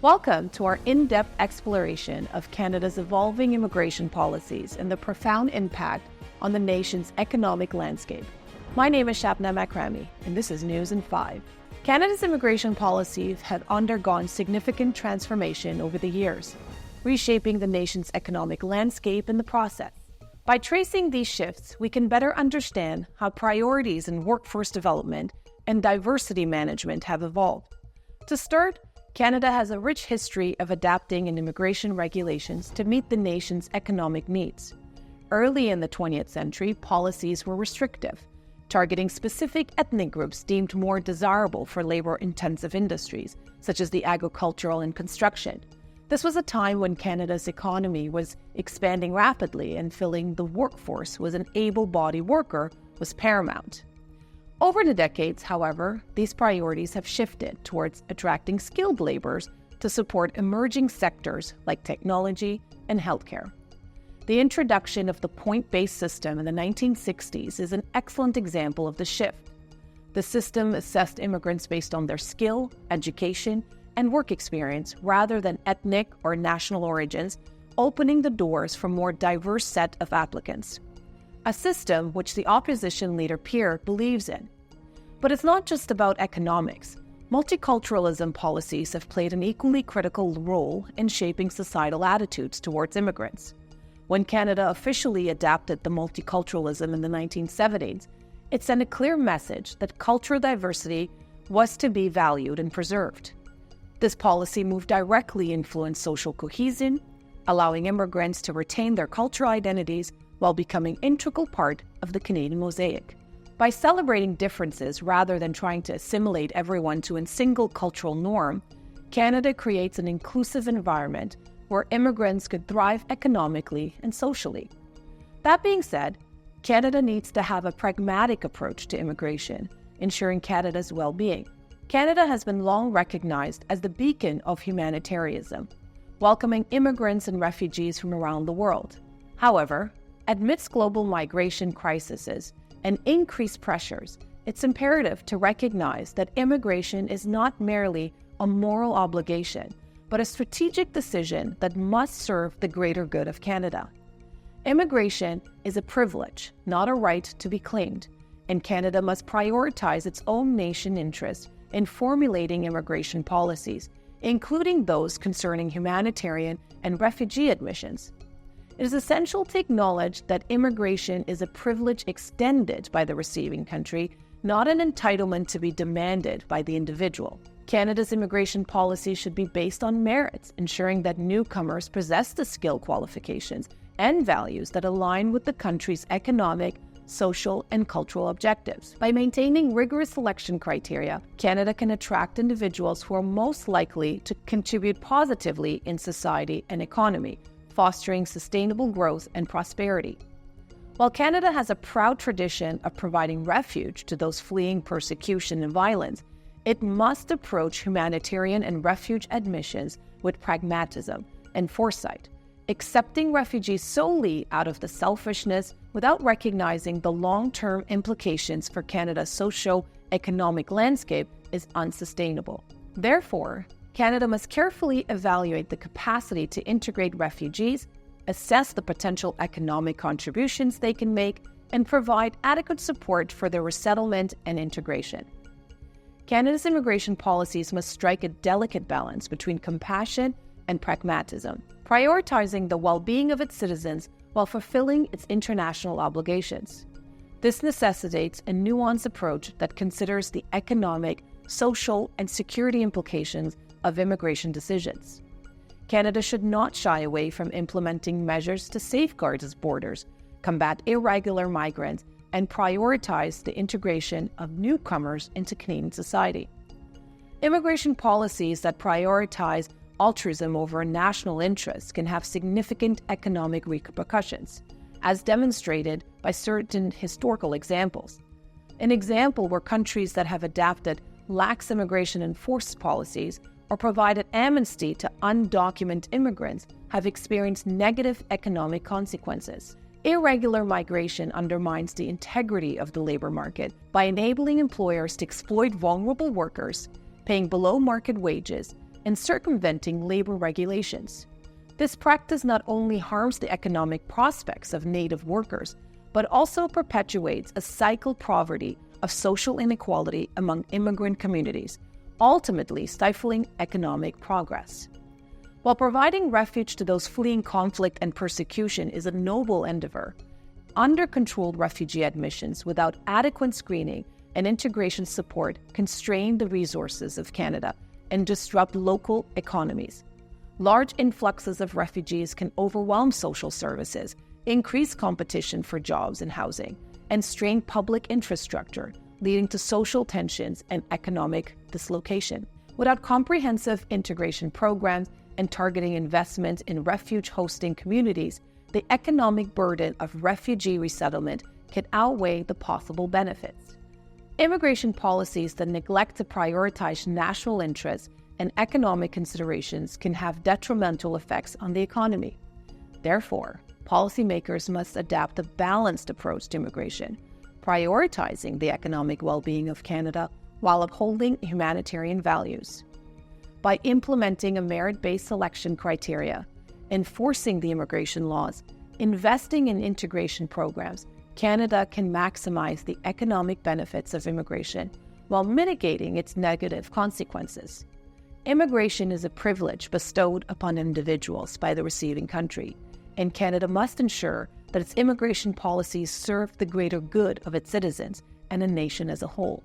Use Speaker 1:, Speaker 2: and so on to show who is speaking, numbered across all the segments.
Speaker 1: Welcome to our in-depth exploration of Canada's evolving immigration policies and the profound impact on the nation's economic landscape. My name is Akrami, and this is News in 5. Canada's immigration policies have undergone significant transformation over the years, reshaping the nation's economic landscape in the process. By tracing these shifts, we can better understand how priorities in workforce development and diversity management have evolved. To start, Canada has a rich history of adapting in immigration regulations to meet the nation's economic needs. Early in the 20th century, policies were restrictive, targeting specific ethnic groups deemed more desirable for labor-intensive industries, such as the agricultural and construction. This was a time when Canada's economy was expanding rapidly, and filling the workforce with an able-bodied worker was paramount. Over the decades, however, these priorities have shifted towards attracting skilled laborers to support emerging sectors like technology and healthcare. The introduction of the point-based system in the 1960s is an excellent example of the shift. The system assessed immigrants based on their skill, education, and work experience rather than ethnic or national origins, opening the doors for a more diverse set of applicants. A system which the opposition leader Pierre believes in. But it's not just about economics. Multiculturalism policies have played an equally critical role in shaping societal attitudes towards immigrants. When Canada officially adapted the multiculturalism in the 1970s, it sent a clear message that cultural diversity was to be valued and preserved. This policy moved directly influenced social cohesion, allowing immigrants to retain their cultural identities while becoming an integral part of the Canadian mosaic. By celebrating differences rather than trying to assimilate everyone to a single cultural norm, Canada creates an inclusive environment where immigrants could thrive economically and socially. That being said, Canada needs to have a pragmatic approach to immigration, ensuring Canada's well-being. Canada has been long recognized as the beacon of humanitarianism, welcoming immigrants and refugees from around the world. However, amidst global migration crises and increased pressures, it's imperative to recognize that immigration is not merely a moral obligation, but a strategic decision that must serve the greater good of Canada. Immigration is a privilege, not a right to be claimed, and Canada must prioritize its own nation interests in formulating immigration policies, including those concerning humanitarian and refugee admissions. It is essential to acknowledge that immigration is a privilege extended by the receiving country, not an entitlement to be demanded by the individual. Canada's immigration policy should be based on merits, ensuring that newcomers possess the skill qualifications and values that align with the country's economic, social, and cultural objectives. By maintaining rigorous selection criteria, Canada can attract individuals who are most likely to contribute positively in society and economy, fostering sustainable growth and prosperity. While Canada has a proud tradition of providing refuge to those fleeing persecution and violence, it must approach humanitarian and refuge admissions with pragmatism and foresight. Accepting refugees solely out of the selfishness without recognizing the long-term implications for Canada's socio-economic landscape is unsustainable. Therefore, Canada must carefully evaluate the capacity to integrate refugees, assess the potential economic contributions they can make, and provide adequate support for their resettlement and integration. Canada's immigration policies must strike a delicate balance between compassion and pragmatism, prioritizing the well-being of its citizens while fulfilling its international obligations. This necessitates a nuanced approach that considers the economic, social, and security implications of immigration decisions. Canada should not shy away from implementing measures to safeguard its borders, combat irregular migrants, and prioritize the integration of newcomers into Canadian society. Immigration policies that prioritize altruism over national interests can have significant economic repercussions, as demonstrated by certain historical examples. An example where countries that have adapted lax immigration enforcement policies or provided amnesty to undocumented immigrants have experienced negative economic consequences. Irregular migration undermines the integrity of the labor market by enabling employers to exploit vulnerable workers, paying below market wages, and circumventing labor regulations. This practice not only harms the economic prospects of Native workers, but also perpetuates a cycle of poverty of social inequality among immigrant communities, ultimately stifling economic progress. While providing refuge to those fleeing conflict and persecution is a noble endeavor, under-controlled refugee admissions without adequate screening and integration support constrain the resources of Canada and disrupt local economies. Large influxes of refugees can overwhelm social services, increase competition for jobs and housing, and strain public infrastructure, leading to social tensions and economic dislocation. Without comprehensive integration programs and targeting investment in refuge-hosting communities, the economic burden of refugee resettlement can outweigh the possible benefits. Immigration policies that neglect to prioritize national interests and economic considerations can have detrimental effects on the economy. Therefore, policymakers must adapt a balanced approach to immigration, prioritizing the economic well-being of Canada while upholding humanitarian values. By implementing a merit-based selection criteria, enforcing the immigration laws, investing in integration programs, Canada can maximize the economic benefits of immigration while mitigating its negative consequences. Immigration is a privilege bestowed upon individuals by the receiving country, and Canada must ensure that its immigration policies serve the greater good of its citizens and a nation as a whole.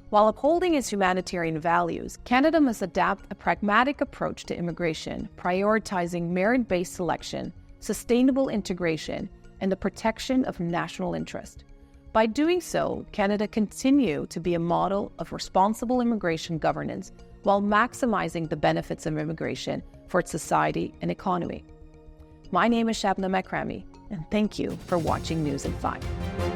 Speaker 1: While upholding its humanitarian values, Canada must adapt a pragmatic approach to immigration, prioritizing merit-based selection, sustainable integration, and the protection of national interest. By doing so, Canada continue to be a model of responsible immigration governance while maximizing the benefits of immigration for its society and economy. My name is Akrami, and thank you for watching News in 5.